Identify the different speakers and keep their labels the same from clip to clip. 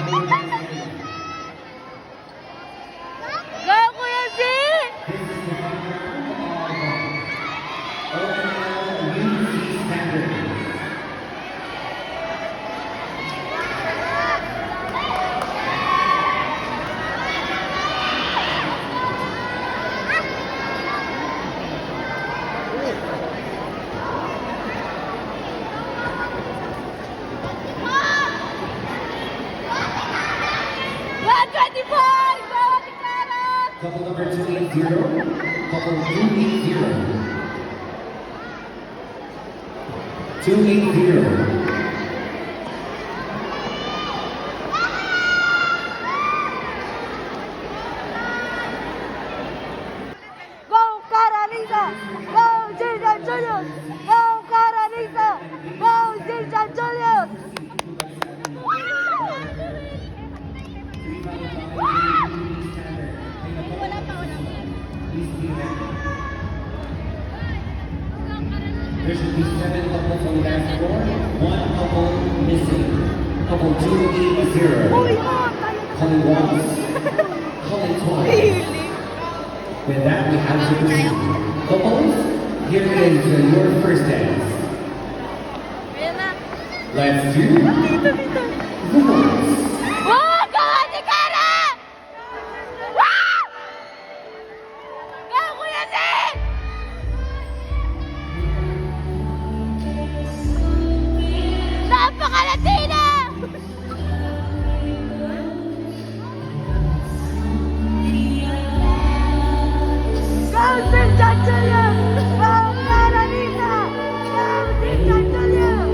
Speaker 1: Go, Kuya Z!
Speaker 2: Couple number 280, couple 280. 280.
Speaker 1: Go, Carolina! Go, Jason Julius! Go, Carolina! Go, Jason Julius!
Speaker 2: There should be 7 couples on the dance floor, 1 couple missing. Couple 280. Calling once, calling twice. With that, we have to proceed. Couples, here is your first dance. Let's do the waltz.
Speaker 1: Oh, gawa ni Cara! Wow! Go, Kuya Z! Napaka-Latina! Go, Jason Julius! Go, Carolina! Go, Jason Julius!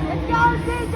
Speaker 1: Let's go, Jason